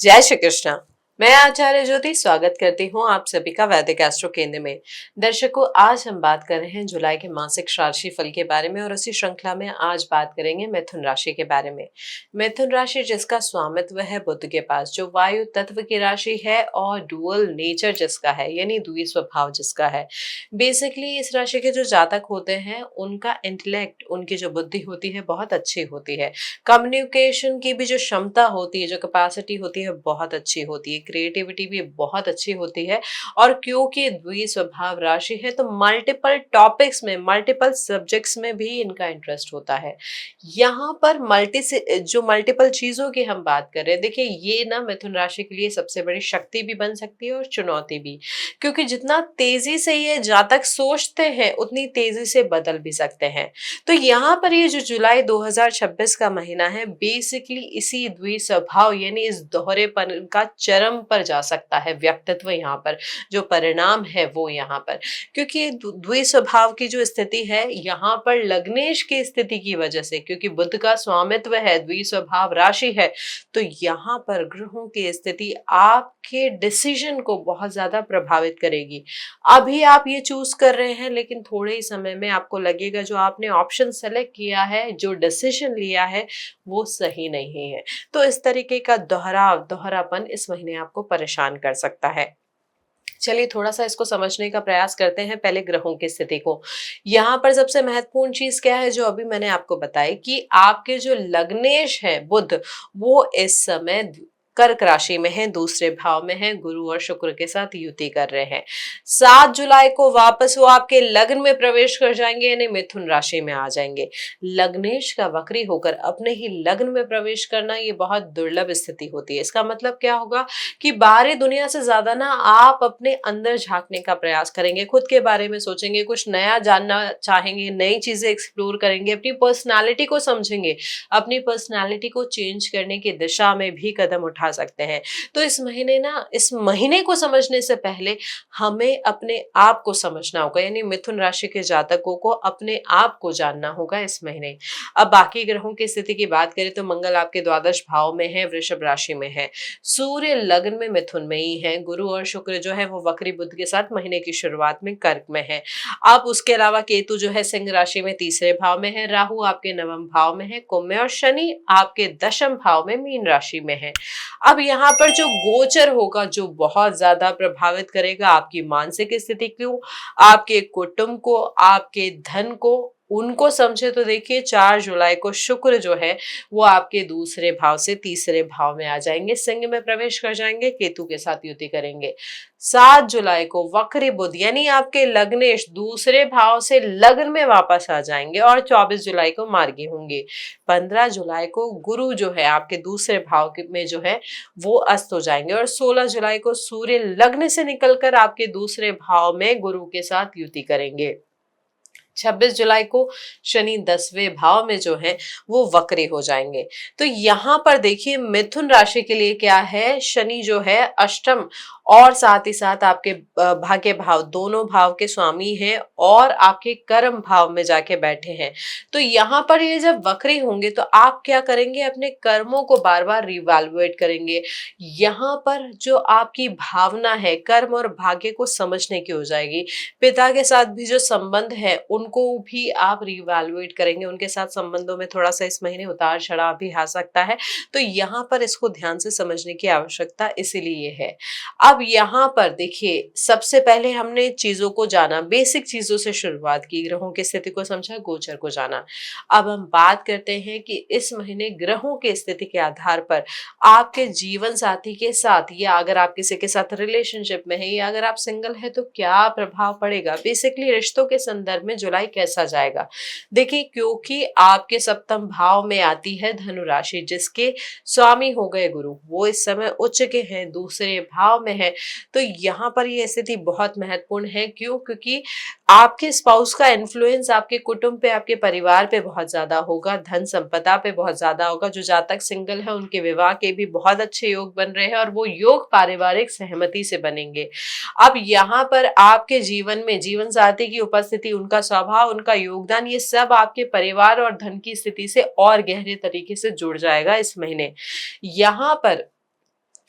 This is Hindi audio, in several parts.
जय श्री कृष्ण। मैं आचार्य ज्योति स्वागत करती हूँ आप सभी का वैदिक एस्ट्रो केंद्र में। दर्शकों, आज हम बात कर रहे हैं जुलाई के मासिक राशि फल के बारे में और उसी श्रृंखला में आज बात करेंगे मिथुन राशि के बारे में। मिथुन राशि जिसका स्वामित्व है बुध के पास, जो वायु तत्व की राशि है और डुअल नेचर जिसका है, यानी द्वि स्वभाव जिसका है। बेसिकली इस राशि के जो जातक होते हैं उनका इंटेलेक्ट, उनकी जो बुद्धि होती है बहुत अच्छी होती है। कम्युनिकेशन की भी जो क्षमता होती है, जो कैपेसिटी होती है बहुत अच्छी होती है। क्रिएटिविटी भी बहुत अच्छी होती है। और क्योंकि द्वि स्वभाव राशि है तो मल्टीपल टॉपिक्स में, मल्टीपल सब्जेक्ट्स में भी इनका इंटरेस्ट होता है। यहाँ पर मल्टीपल चीजों की हम बात कर रहे हैं, देखिए ये ना मिथुन राशि के लिए सबसे बड़ी शक्ति भी बन सकती है और चुनौती भी। क्योंकि जितना तेजी से ये जातक सोचते हैं उतनी तेजी से बदल भी सकते हैं। तो यहाँ पर ये जो जुलाई 2026 का महीना है, बेसिकली इसी द्विस्वभाव यानी इस दोहरेपन का चरम पर जा सकता है व्यक्तित्व। यहाँ पर जो परिणाम है वो यहाँ पर, क्योंकि द्विस्वभाव की जो स्थिति है यहाँ पर लग्नेश की स्थिति की वजह से, क्योंकि बुध का स्वामित्व है, द्विस्वभाव राशि है, तो यहाँ पर ग्रहों की स्थिति आपके डिसीजन को बहुत ज्यादा प्रभावित करेगी। अभी आप ये चूज कर रहे हैं, लेकिन थोड़े ही समय में आपको लगेगा जो आपने ऑप्शन सेलेक्ट किया है, जो डिसीजन लिया है, वो सही नहीं है। तो इस तरीके का दोहरापन इस महीने आपको परेशान कर सकता है। चलिए थोड़ा सा इसको समझने का प्रयास करते हैं, पहले ग्रहों की स्थिति को। यहाँ पर सबसे महत्वपूर्ण चीज क्या है, जो अभी मैंने आपको बताई कि आपके जो लग्नेश है बुध, वो इस समय कर्क राशि में है, दूसरे भाव में है, गुरु और शुक्र के साथ युति कर रहे हैं। 7 जुलाई को वापस वो आपके लग्न में प्रवेश कर जाएंगे, यानी मिथुन राशि में आ जाएंगे। लग्नेश का वक्री होकर अपने ही लग्न में प्रवेश करना ये बहुत दुर्लभ स्थिति होती है। इसका मतलब क्या होगा कि बाहरी दुनिया से ज्यादा ना आप अपने अंदर झांकने का प्रयास करेंगे, खुद के बारे में सोचेंगे, कुछ नया जानना चाहेंगे, नई चीजें एक्सप्लोर करेंगे, अपनी पर्सनालिटी को समझेंगे, अपनी पर्सनालिटी को चेंज करने की दिशा में भी कदम उठा सकते हैं। तो इस महीने को समझने से पहले हमें अपने आप को समझना होगा, यानी मिथुन राशि के जातकों को अपने आप को जानना होगा इस महीने। अब बाकी ग्रहों की स्थिति की बात करें तो मंगल आपके द्वादश भाव में है, वृषभ राशि में है, सूर्य लग्न में मिथुन में ही है, गुरु और शुक्र जो है वो वक्री बुध के साथ महीने की शुरुआत में कर्क में है। अब उसके अलावा केतु जो है सिंह राशि में तीसरे भाव में है, राहु आपके नवम भाव में है कुंभ में, और शनि आपके दशम भाव में मीन राशि में है। अब यहाँ पर जो गोचर होगा, जो बहुत ज्यादा प्रभावित करेगा आपकी मानसिक स्थिति को, आपके कुटुंब को, आपके धन को, उनको समझे तो देखिए 4 जुलाई को शुक्र जो है वो आपके दूसरे भाव से तीसरे भाव में आ जाएंगे, सिंह में प्रवेश कर जाएंगे, केतु के साथ युति करेंगे। 7 जुलाई को वक्री बुध यानी आपके लग्नेश दूसरे भाव से लग्न में वापस आ जाएंगे और 24 जुलाई को मार्गी होंगे। 15 जुलाई को गुरु जो है आपके दूसरे भाव में जो है वो अस्त हो जाएंगे और 16 जुलाई को सूर्य लग्न से निकलकर आपके दूसरे भाव में गुरु के साथ युति करेंगे। 26 जुलाई को शनि 10वें भाव में जो है वो वक्री हो जाएंगे। तो यहाँ पर देखिए मिथुन राशि के लिए क्या है, शनि जो है अष्टम और साथ ही साथ आपके भाग्य भाव, दोनों भाव के स्वामी हैं और आपके कर्म भाव में जाके बैठे हैं। तो यहाँ पर ये जब वक्री होंगे तो आप क्या करेंगे, अपने कर्मों को बार बार रिवैल्यूएट करेंगे। यहाँ पर जो आपकी भावना है कर्म और भाग्य को समझने की हो जाएगी। पिता के साथ भी जो संबंध है उनको भी आप रिवैल्यूएट करेंगे, उनके साथ संबंधों में थोड़ा सा इस महीने उतार चढ़ाव भी आ सकता है। तो यहाँ पर इसको ध्यान से समझने की आवश्यकता इसीलिए है। अब यहाँ पर देखिए सबसे पहले हमने चीजों को जाना, बेसिक चीजों से शुरुआत की, ग्रहों की स्थिति को समझा, गोचर को जाना। अब हम बात करते हैं कि इस महीने ग्रहों की स्थिति के आधार पर आपके जीवन साथी के साथ, या अगर आप किसी के साथ रिलेशनशिप में है, या अगर आप सिंगल है तो क्या प्रभाव पड़ेगा। बेसिकली रिश्तों के संदर्भ में जुलाई कैसा जाएगा, देखिए क्योंकि आपके सप्तम भाव में आती है धनु राशि जिसके स्वामी हो गए गुरु, वो इस समय उच्च के हैं, दूसरे भाव में है। तो यहाँ पर ये स्थिति बहुत महत्वपूर्ण है। क्यों? क्योंकि आपके स्पाउस का इन्फ्लुएंस आपके कुटुंब पे, आपके परिवार पे बहुत ज्यादा होगा, धन संपदा पे बहुत ज्यादा होगा। जो जातक सिंगल है उनके विवाह के भी बहुत अच्छे योग बन रहे हैं और वो योग पारिवारिक सहमति से बनेंगे। अब यहाँ पर आपके जीवन में जीवन साथी की उपस्थिति, उनका स्वभाव, उनका योगदान, ये सब आपके परिवार और धन की स्थिति से और गहरे तरीके से जुड़ जाएगा इस महीने। यहाँ पर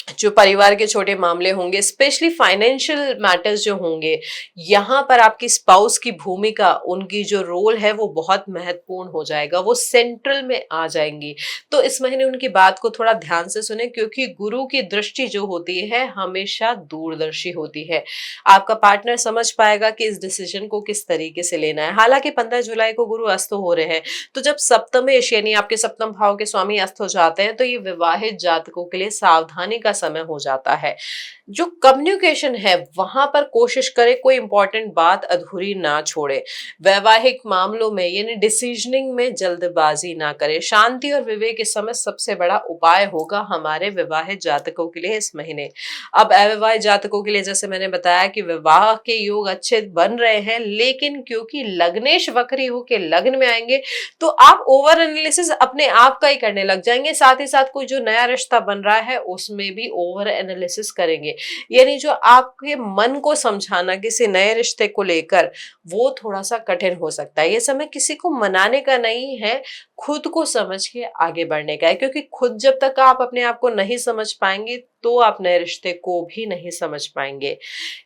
जो परिवार के छोटे मामले होंगे, स्पेशली फाइनेंशियल मैटर्स जो होंगे, यहाँ पर आपकी स्पाउस की भूमिका, उनकी जो रोल है वो बहुत महत्वपूर्ण हो जाएगा, वो सेंट्रल में आ जाएंगी। तो इस महीने उनकी बात को थोड़ा ध्यान से सुने, क्योंकि गुरु की दृष्टि जो होती है हमेशा दूरदर्शी होती है। आपका पार्टनर समझ पाएगा कि इस डिसीजन को किस तरीके से लेना है। हालांकि 15 जुलाई को गुरु अस्त हो रहे हैं, तो जब सप्तमेश यानी आपके सप्तम भाव के स्वामी अस्त हो जाते हैं, तो ये विवाहित जातकों के लिए सावधानी का समय हो जाता है। जो कम्युनिकेशन है वहां पर कोशिश करें कोई इंपॉर्टेंट बात अधूरी ना छोड़े। वैवाहिक मामलों में यानी डिसीजनिंग में जल्दबाजी ना करें। शांति और विवेक इस समय सबसे बड़ा उपाय होगा हमारे विवाहित जातकों के लिए इस महीने। अब अविवाहित जातकों के लिए जैसे मैंने बताया कि विवाह के योग अच्छे बन रहे हैं, लेकिन क्योंकि लग्नेश वक्री होके लग्न में आएंगे, तो आप ओवर एनालिसिस अपने आप का ही करने लग जाएंगे। साथ ही साथ कोई जो नया रिश्ता बन रहा है उसमें भी ओवर एनालिसिस करेंगे। यानी जो आपके मन को समझाना किसी नए रिश्ते को लेकर, वो थोड़ा सा कठिन हो सकता है। ये समय किसी को मनाने का नहीं है, खुद को समझ के आगे बढ़ने का है, क्योंकि खुद जब तक आप अपने आप को नहीं समझ पाएंगे तो आप नए रिश्ते को भी नहीं समझ पाएंगे।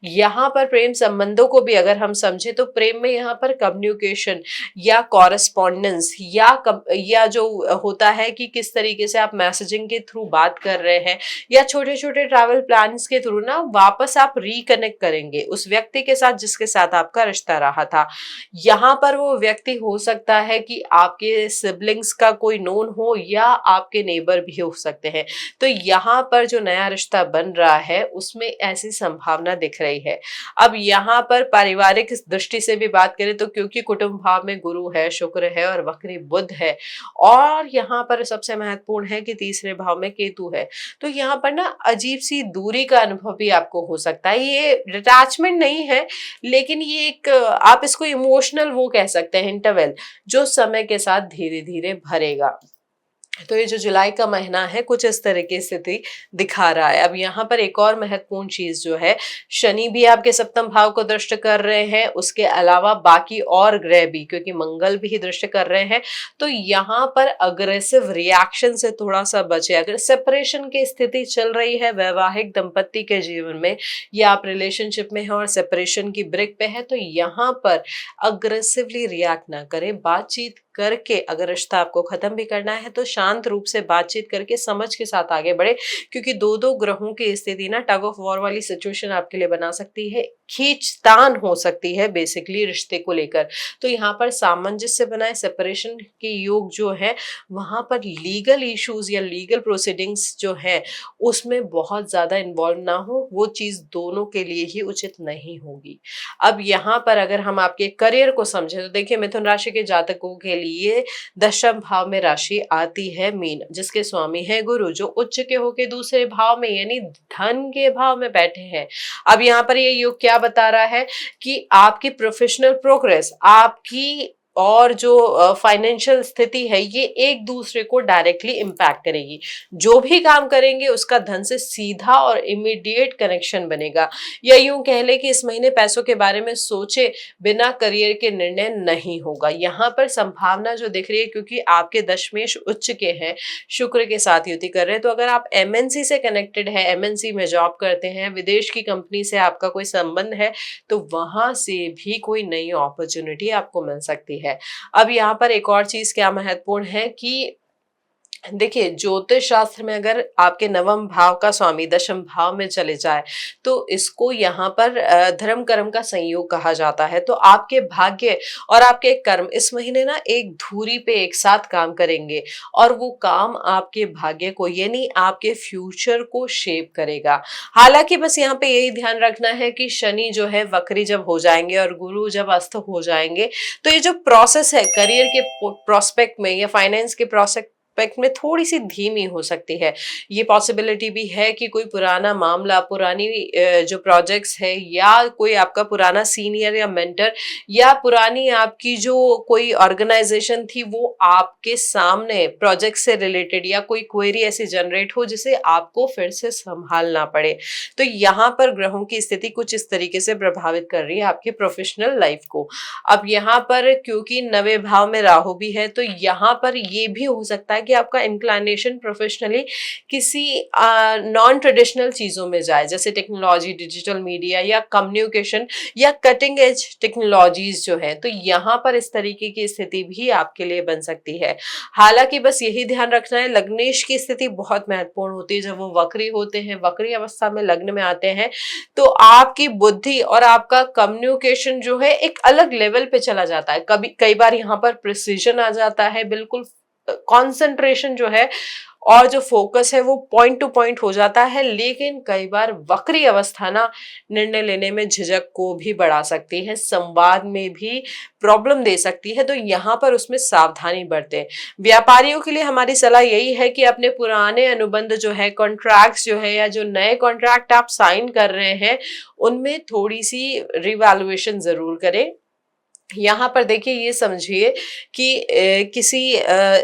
यहाँ पर प्रेम संबंधों को भी अगर हम समझे, तो प्रेम में यहाँ पर कम्युनिकेशन या कॉरेस्पॉन्डेंस या जो होता है कि किस तरीके से आप मैसेजिंग के थ्रू बात कर रहे हैं, या छोटे छोटे ट्रैवल प्लान्स के थ्रू ना वापस आप रिकनेक्ट करेंगे उस व्यक्ति के साथ जिसके साथ आपका रिश्ता रहा था। यहाँ पर वो व्यक्ति हो सकता है कि आपके सिबलिंग्स का कोई नोन हो, या आपके नेबर भी हो सकते हैं। तो यहाँ पर जो नया रिश्ता बन रहा है उसमें ऐसी संभावना दिख रही है। अब यहाँ पर पारिवारिक दृष्टि से भी बात करें, तो क्योंकि कुटुंब भाव में गुरु है, शुक्र है और वक्री बुध है, और यहाँ पर सबसे महत्वपूर्ण है कि तीसरे भाव में केतु है, तो यहाँ पर ना अजीब सी दूरी का अनुभव भी आपको हो सकता है। ये डिटैचमेंट नहीं है, लेकिन ये एक आप इसको इमोशनल वो कह सकते हैं इंटरवल, जो समय के साथ धीरे धीरे भरेगा। तो ये जो जुलाई का महीना है कुछ इस तरह की स्थिति दिखा रहा है। अब यहाँ पर एक और महत्वपूर्ण चीज जो है, शनि भी आपके सप्तम भाव को दृष्ट कर रहे हैं, उसके अलावा बाकी और ग्रह भी, क्योंकि मंगल भी दृष्ट कर रहे हैं। तो यहाँ पर अग्रेसिव रिएक्शन से थोड़ा सा बचे। अगर सेपरेशन की स्थिति चल रही है वैवाहिक दंपत्ति के जीवन में, या आप रिलेशनशिप में हैं और सेपरेशन की ब्रेक पे है, तो यहाँ पर अग्रेसिवली रिएक्ट ना करें। बातचीत करके, अगर रिश्ता आपको खत्म भी करना है तो शांत रूप से बातचीत करके समझ के साथ आगे बढ़े, क्योंकि दो दो ग्रहों की स्थिति ना टग ऑफ वॉर वाली सिचुएशन आपके लिए बना सकती है, खींचतान हो सकती है बेसिकली रिश्ते को लेकर। तो यहाँ पर सामंजस्य बनाए। सेपरेशन के योग जो है वहां पर लीगल इश्यूज या लीगल प्रोसीडिंग्स जो है उसमें बहुत ज्यादा इन्वॉल्व ना हो, वो चीज दोनों के लिए ही उचित नहीं होगी। अब यहाँ पर अगर हम आपके करियर को समझे, तो देखिए मिथुन राशि के जातकों के लिए दशम भाव में राशि आती है मीन, जिसके स्वामी है गुरु, जो उच्च के होके दूसरे भाव में यानी धन के भाव में बैठे हैं। अब यहाँ पर ये योग क्या बता रहा है कि आपकी प्रोफेशनल प्रोग्रेस, आपकी और जो फाइनेंशियल स्थिति है, ये एक दूसरे को डायरेक्टली इम्पैक्ट करेगी। जो भी काम करेंगे उसका धन से सीधा और इमीडिएट कनेक्शन बनेगा। या यूं कह ले कि इस महीने पैसों के बारे में सोचे बिना करियर के निर्णय नहीं होगा। यहाँ पर संभावना जो दिख रही है, क्योंकि आपके दशमेश उच्च के हैं, शुक्र के साथ युति कर रहे हैं, तो अगर आप एमएनसी से कनेक्टेड है, एमएनसी में जॉब करते हैं, विदेश की कंपनी से आपका कोई संबंध है, तो वहां से भी कोई नई अपॉर्चुनिटी आपको मिल सकती है। अब यहाँ पर एक और चीज क्या महत्वपूर्ण है कि देखिए ज्योतिष शास्त्र में अगर आपके नवम भाव का स्वामी दशम भाव में चले जाए, तो इसको यहाँ पर धर्म कर्म का संयोग कहा जाता है। तो आपके भाग्य और आपके कर्म इस महीने ना एक धुरी पे एक साथ काम करेंगे, और वो काम आपके भाग्य को यानी आपके फ्यूचर को शेप करेगा। हालांकि बस यहाँ पे यही ध्यान रखना है कि शनि जो है वक्री जब हो जाएंगे और गुरु जब अस्त हो जाएंगे, तो ये जो प्रोसेस है करियर के प्रोस्पेक्ट में या फाइनेंस के प्रोस्पेक्ट में थोड़ी सी धीमी हो सकती है। ये पॉसिबिलिटी भी है कि कोई पुराना मामला, पुरानी जो प्रोजेक्ट्स है, या कोई आपका पुराना सीनियर या मेंटर, या पुरानी आपकी जो कोई ऑर्गेनाइजेशन थी, वो आपके सामने प्रोजेक्ट से रिलेटेड या कोई क्वेरी ऐसी जनरेट हो जिसे आपको फिर से संभालना पड़े। तो यहाँ पर ग्रहों की स्थिति कुछ इस तरीके से प्रभावित कर रही है आपकी प्रोफेशनल लाइफ को। अब यहाँ पर क्योंकि नवे भाव में राहु भी है, तो यहाँ पर ये भी हो सकता है कि आपका इंक्लाइनेशन प्रोफेशनली किसी नॉन ट्रेडिशनल चीजों में जाए, जैसे टेक्नोलॉजी, डिजिटल मीडिया या कम्युनिकेशन या कटिंग एज टेक्नोलॉजीज जो है। तो यहाँ पर इस तरीके की स्थिति भी आपके लिए बन सकती है। हालांकि बस यही ध्यान रखना है, लग्नेश की स्थिति बहुत महत्वपूर्ण होती है। जब वो वक्री होते हैं, वक्री अवस्था में लग्न में आते हैं, तो आपकी बुद्धि और आपका कम्युनिकेशन जो है एक अलग लेवल पे चला जाता है। कभी कई बार यहाँ पर प्रिसीजन आ जाता है, बिल्कुल कंसंट्रेशन जो है और जो फोकस है वो पॉइंट टू पॉइंट हो जाता है। लेकिन कई बार वक्री अवस्था ना निर्णय लेने में झिझक को भी बढ़ा सकती है, संवाद में भी प्रॉब्लम दे सकती है। तो यहाँ पर उसमें सावधानी बरतें। व्यापारियों के लिए हमारी सलाह यही है कि अपने पुराने अनुबंध जो है, कॉन्ट्रैक्ट्स जो है, या जो नए कॉन्ट्रैक्ट आप साइन कर रहे हैं, उनमें थोड़ी सी रिवैल्यूएशन जरूर करें। यहाँ पर देखिए, ये समझिए कि किसी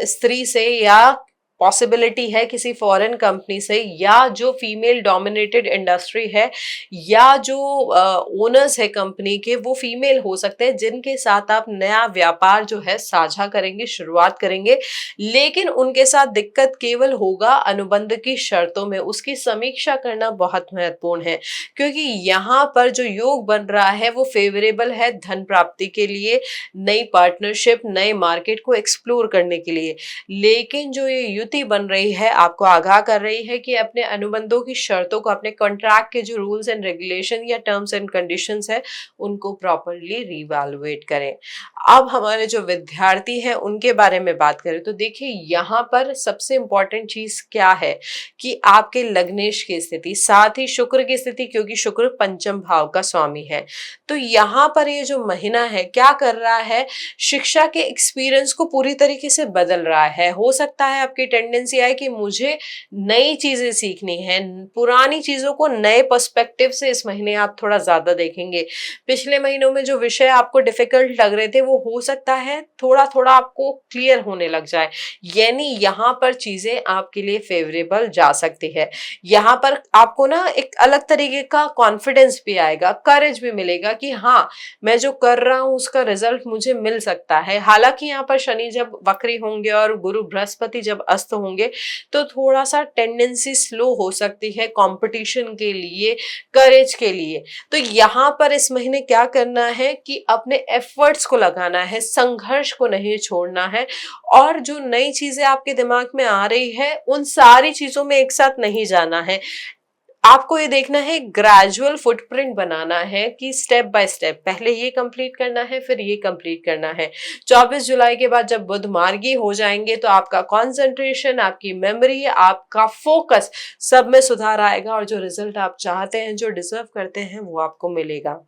स्त्री से या पॉसिबिलिटी है किसी फॉरेन कंपनी से, या जो फीमेल डोमिनेटेड इंडस्ट्री है, या जो ओनर्स है कंपनी के, वो फीमेल हो सकते हैं, जिनके साथ आप नया व्यापार जो है साझा करेंगे, शुरुआत करेंगे। लेकिन उनके साथ दिक्कत केवल होगा अनुबंध की शर्तों में। उसकी समीक्षा करना बहुत महत्वपूर्ण है, क्योंकि यहाँ पर जो योग बन रहा है वो फेवरेबल है धन प्राप्ति के लिए, नई पार्टनरशिप, नए मार्केट को एक्सप्लोर करने के लिए। लेकिन जो ये युति बन रही है, आपको आगाह कर रही है कि अपने अनुबंधों की शर्तों को, अपने कॉन्ट्रैक्ट के जो रूल्स एंड रेगुलेशन या टर्म्स एंड कंडीशंस है, उनको प्रॉपरली रिवैल्यूएट करें। अब हमारे जो विद्यार्थी हैं उनके बारे में बात करें तो देखिए, यहाँ पर सबसे इंपॉर्टेंट चीज क्या है कि आपके लग्नेश की स्थिति, साथ ही शुक्र की स्थिति, क्योंकि शुक्र पंचम भाव का स्वामी है। तो यहाँ पर ये जो महीना है क्या कर रहा है, शिक्षा के एक्सपीरियंस को पूरी तरीके से बदल रहा है। हो सकता है आपकी टेंडेंसी आए कि मुझे नई चीजें सीखनी है, पुरानी चीजों को नए पर्सपेक्टिव से इस महीने आप थोड़ा ज्यादा देखेंगे। पिछले महीनों में जो विषय आपको डिफिकल्ट लग रहे थे, वो हो सकता है थोड़ा थोड़ा आपको क्लियर होने लग जाए। यानी यहाँ पर चीजें आपके लिए फेवरेबल जा सकती है। यहाँ पर आपको ना एक अलग तरीके का कॉन्फिडेंस भी आएगा, करेज भी मिलेगा कि हाँ, मैं जो कर रहा हूँ उसका रिजल्ट मुझे मिल सकता है। हालांकि यहाँ पर शनि जब वक्री होंगे और गुरु बृहस्पति जब अस्त होंगे, तो थोड़ा सा टेंडेंसी स्लो हो सकती है कंपटीशन के लिए, करेज के लिए। तो यहाँ पर इस महीने क्या करना है कि अपने एफर्ट्स को लगाना है, संघर्ष को नहीं छोड़ना है, और जो नई चीजें आपके दिमाग में आ रही है उन सारी चीजों में एक साथ नहीं जाना है। आपको ये देखना है, ग्रेजुअल फुटप्रिंट बनाना है कि स्टेप बाय स्टेप पहले ये कंप्लीट करना है, फिर ये कंप्लीट करना है। 24 जुलाई के बाद जब बुध मार्गी हो जाएंगे, तो आपका कंसंट्रेशन, आपकी मेमोरी, आपका फोकस, सब में सुधार आएगा, और जो रिजल्ट आप चाहते हैं, जो डिजर्व करते हैं, वो आपको मिलेगा।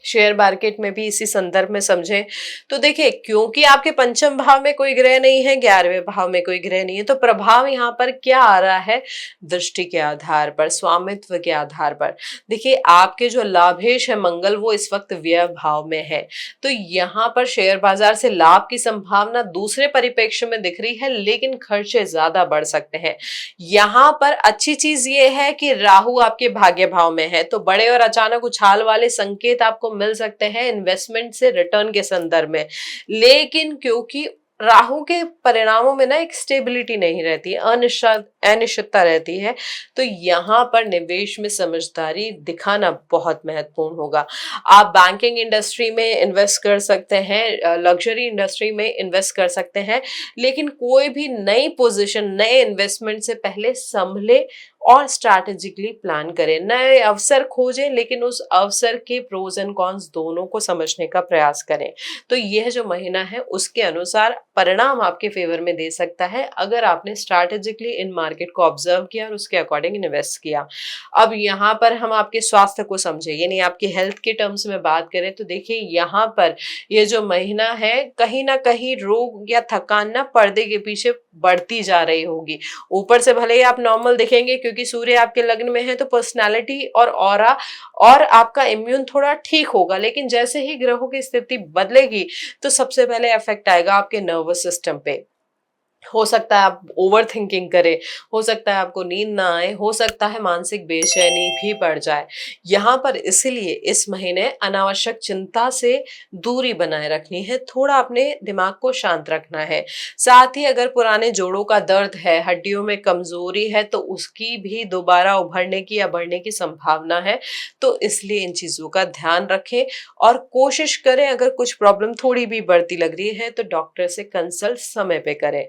शेयर मार्केट में भी इसी संदर्भ में समझें तो देखिए, क्योंकि आपके पंचम भाव में कोई ग्रह नहीं है, 11वें भाव में कोई ग्रह नहीं है, तो प्रभाव यहाँ पर क्या आ रहा है, दृष्टि के आधार पर, स्वामित्व के आधार पर। देखिए, आपके जो लाभेश है मंगल, वो इस वक्त व्यय भाव में है। तो यहाँ पर शेयर बाजार से लाभ की संभावना दूसरे परिप्रेक्ष्य में दिख रही है, लेकिन खर्चे ज्यादा बढ़ सकते हैं। यहाँ पर अच्छी चीज ये है कि राहु आपके भाग्य भाव में है, तो बड़े और अचानक उछाल वाले संकेत आपको मिल सकते हैं इन्वेस्टमेंट से रिटर्न के संदर्भ में। लेकिन क्योंकि राहु के परिणामों में ना एक स्टेबिलिटी नहीं रहती, अनिश्चितता रहती है, तो यहाँ पर निवेश में समझदारी दिखाना बहुत महत्वपूर्ण होगा। आप बैंकिंग इंडस्ट्री में इन्वेस्ट कर सकते हैं, लग्जरी इंडस्ट्री में इन्वेस्ट कर सकते हैं, लेकिन कोई भी नई पोजीशन, नए इन्वेस्टमेंट से पहले संभले और स्ट्रैटेजिकली प्लान करें। नए अवसर खोजें, लेकिन उस अवसर के प्रोज एंड कॉन्स दोनों को समझने का प्रयास करें। तो यह जो महीना है उसके अनुसार परिणाम आपके फेवर में दे सकता है, अगर आपने स्ट्रैटेजिकली इन मार्केट को ऑब्जर्व किया और उसके अकॉर्डिंग इन्वेस्ट किया। अब यहाँ पर हम आपके स्वास्थ्य को समझे, यानी आपकी हेल्थ के टर्म्स में बात करें तो देखिए, यहाँ पर ये जो महीना है, कहीं ना कहीं रोग या थकान ना पर्दे के पीछे बढ़ती जा रही होगी। ऊपर से भले ही आप नॉर्मल दिखेंगे, क्योंकि सूर्य आपके लग्न में है, तो पर्सनालिटी और ऑरा और आपका इम्यून थोड़ा ठीक होगा। लेकिन जैसे ही ग्रहों की स्थिति बदलेगी, तो सबसे पहले इफेक्ट आएगा आपके नर्वस सिस्टम पे। हो सकता है आप ओवर थिंकिंग करें, हो सकता है आपको नींद ना आए, हो सकता है मानसिक बेचैनी भी बढ़ जाए। यहाँ पर इसीलिए इस महीने अनावश्यक चिंता से दूरी बनाए रखनी है, थोड़ा अपने दिमाग को शांत रखना है। साथ ही अगर पुराने जोड़ों का दर्द है, हड्डियों में कमजोरी है, तो उसकी भी दोबारा उभरने की या बढ़ने की संभावना है। तो इसलिए इन चीजों का ध्यान रखें और कोशिश करें, अगर कुछ प्रॉब्लम थोड़ी भी बढ़ती लग रही है तो डॉक्टर से कंसल्ट समय पे करें।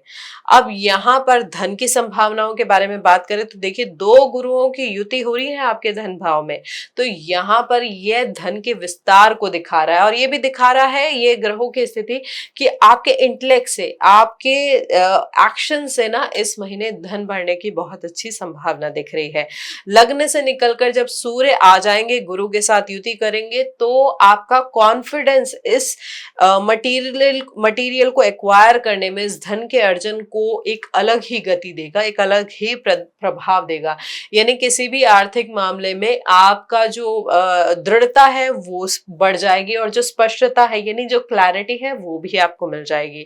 अब यहाँ पर धन की संभावनाओं के बारे में बात करें तो देखिए, दो गुरुओं की युति हो रही है आपके धन भाव में। तो यहाँ पर यह धन के विस्तार को दिखा रहा है और ये भी दिखा रहा है ये ग्रहों की स्थिति कि आपके इंटेलेक्ट से, आपके एक्शन से ना इस महीने धन बढ़ने की बहुत अच्छी संभावना दिख रही है। लग्न से निकलकर जब सूर्य आ जाएंगे, गुरु के साथ युति करेंगे, तो आपका कॉन्फिडेंस इस मटेरियल को एक्वायर करने में, इस धन के अर्जन को एक अलग ही गति देगा, एक अलग ही प्रभाव देगा। यानी किसी भी आर्थिक मामले में आपका जो दृढ़ता है वो बढ़ जाएगी और जो स्पष्टता है यानी जो क्लैरिटी है वो भी आपको मिल जाएगी।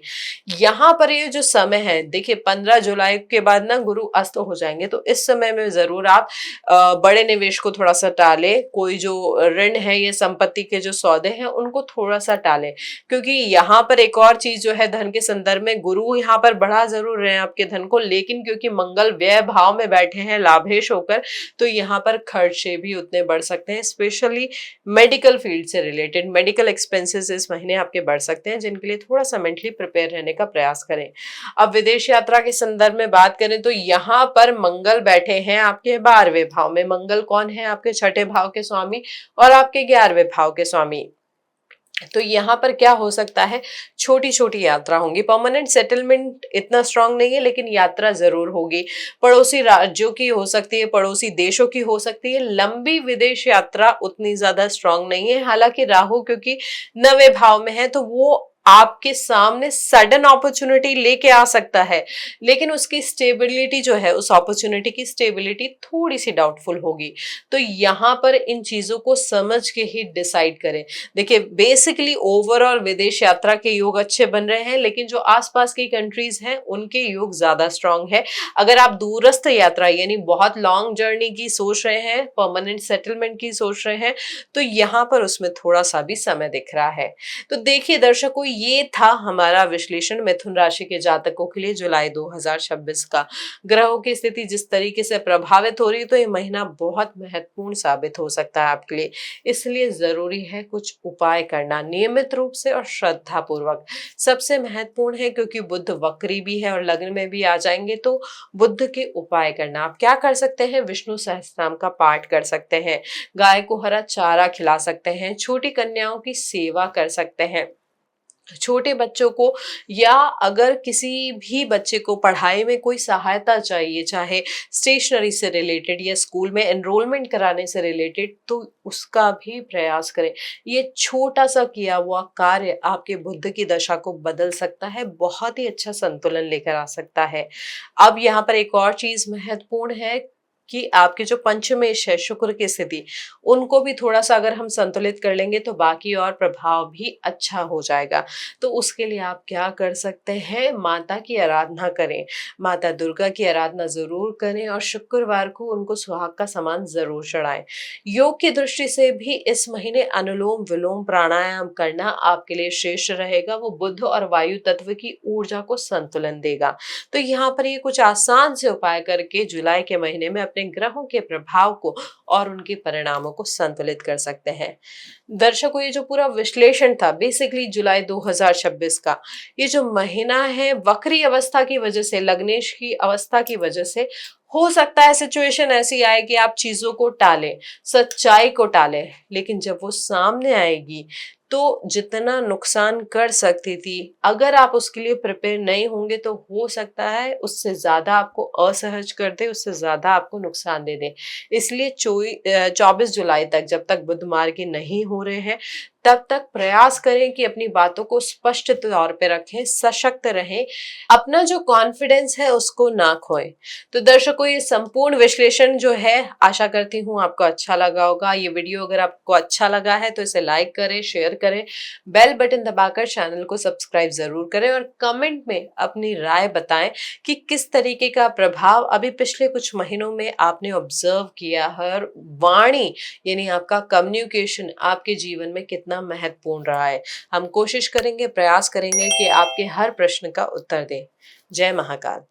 यहाँ पर ये जो समय है देखिए, 15 जुलाई के बाद ना गुरु अस्त हो जाएंगे, तो इस समय में जरूर आप बड़े निवेश को थोड़ा सा टालें। कोई जो ऋण है या संपत्ति के जो सौदे हैं उनको थोड़ा सा टालें, क्योंकि यहाँ पर एक और चीज जो है धन के संदर्भ में, गुरु यहाँ पर बढ़ा जरूर रहे हैं आपके धन को, लेकिन क्योंकि मंगल व्यय भाव में बैठे हैं लाभेश होकर, तो यहाँ पर खर्चे भी उतने बढ़ सकते हैं। स्पेशली मेडिकल फील्ड से रिलेटेड मेडिकल एक्सपेंसेस इस महीने आपके बढ़ सकते हैं, जिनके लिए थोड़ा सा मेंटली प्रिपेयर रहने का प्रयास करें। अब विदेश यात्रा के संदर्भ में बात करें तो यहाँ पर मंगल बैठे हैं आपके 12वें भाव में। मंगल कौन है? आपके 6ठे भाव के स्वामी और आपके 11वें भाव के स्वामी। तो यहाँ पर क्या हो सकता है, छोटी छोटी यात्रा होंगी, परमानेंट सेटलमेंट इतना स्ट्रांग नहीं है लेकिन यात्रा जरूर होगी। पड़ोसी राज्यों की हो सकती है, पड़ोसी देशों की हो सकती है। लंबी विदेश यात्रा उतनी ज्यादा स्ट्रांग नहीं है, हालांकि राहु क्योंकि 9वें भाव में है तो वो आपके सामने सडन अपॉर्चुनिटी लेके आ सकता है, लेकिन उसकी स्टेबिलिटी जो है, उस अपॉर्चुनिटी की स्टेबिलिटी थोड़ी सी डाउटफुल होगी। तो यहाँ पर इन चीजों को समझ के ही डिसाइड करें। देखिए, बेसिकली ओवरऑल विदेश यात्रा के योग अच्छे बन रहे हैं, लेकिन जो आसपास की कंट्रीज हैं उनके योग ज्यादा स्ट्रांग है। अगर आप दूरस्थ यात्रा यानी बहुत लॉन्ग जर्नी की सोच रहे हैं, परमानेंट सेटलमेंट की सोच रहे हैं, तो यहाँ पर उसमें थोड़ा सा भी समय दिख रहा है। तो देखिए दर्शकों, ये था हमारा विश्लेषण मिथुन राशि के जातकों के लिए जुलाई 2026 का। ग्रहों की स्थिति जिस तरीके से प्रभावित हो रही है, तो ये महीना बहुत महत्वपूर्ण साबित हो सकता है आपके लिए। इसलिए जरूरी है कुछ उपाय करना नियमित रूप से और श्रद्धा पूर्वक। सबसे महत्वपूर्ण है क्योंकि बुध वक्री भी है और लग्न में भी आ जाएंगे, तो बुध के उपाय करना। आप क्या कर सकते हैं? विष्णु सहस्त्रनाम का पाठ कर सकते हैं, गाय को हरा चारा खिला सकते हैं, छोटी कन्याओं की सेवा कर सकते हैं, छोटे बच्चों को या अगर किसी भी बच्चे को पढ़ाई में कोई सहायता चाहिए, चाहे स्टेशनरी से रिलेटेड या स्कूल में एनरोलमेंट कराने से रिलेटेड, तो उसका भी प्रयास करें। ये छोटा सा किया हुआ कार्य आपके बुद्ध की दशा को बदल सकता है, बहुत ही अच्छा संतुलन लेकर आ सकता है। अब यहाँ पर एक और चीज महत्वपूर्ण है कि आपके जो पंचमेश है, शुक्र की स्थिति, उनको भी थोड़ा सा अगर हम संतुलित कर लेंगे तो बाकी और प्रभाव भी अच्छा हो जाएगा। तो उसके लिए आप क्या कर सकते हैं? माता की आराधना करें, माता दुर्गा की आराधना जरूर करें और शुक्रवार को उनको सुहाग का सामान जरूर चढ़ाएं। योग की दृष्टि से भी इस महीने अनुलोम विलोम प्राणायाम करना आपके लिए श्रेष्ठ रहेगा। वो बुध और वायु तत्व की ऊर्जा को संतुलन देगा। तो यहाँ पर ये कुछ आसान से उपाय करके जुलाई के महीने में अपने ग्रहों के प्रभाव को और उनके परिणामों को संतुलित कर सकते हैं। दर्शकों, ये जो पूरा विश्लेषण था बेसिकली जुलाई 2026 का, ये जो महीना है वक्री अवस्था की वजह से, लग्नेश की अवस्था की वजह से हो सकता है सिचुएशन ऐसी आए कि आप चीजों को टालें, सच्चाई को टालें, लेकिन जब वो सामने आएगी तो जितना नुकसान कर सकती थी, अगर आप उसके लिए प्रिपेयर नहीं होंगे तो हो सकता है उससे ज्यादा आपको असहज कर दे, उससे ज्यादा आपको नुकसान दे दे। इसलिए 24 जुलाई तक, जब तक बुध मार्गी नहीं हो रहे हैं, तब तक प्रयास करें कि अपनी बातों को स्पष्ट तौर पे रखें, सशक्त रहें, अपना जो कॉन्फिडेंस है उसको ना खोएं। तो दर्शकों, ये संपूर्ण विश्लेषण जो है, आशा करती हूँ आपको अच्छा लगा होगा। ये वीडियो अगर आपको अच्छा लगा है तो इसे लाइक करें, शेयर करें, बेल बटन दबाकर चैनल को सब्सक्राइब ज़रूर करें और कमेंट में अपनी राय बताएं कि किस तरीके का प्रभाव अभी पिछले कुछ महीनों में आपने ऑब्जर्व किया है और वाणी यानी आपका कम्युनिकेशन आपके जीवन में कितना महत्वपूर्ण रहा है। हम कोशिश करेंगे, प्रयास करेंगे कि आपके हर प्रश्न का उत्तर दें। जय महाकाल।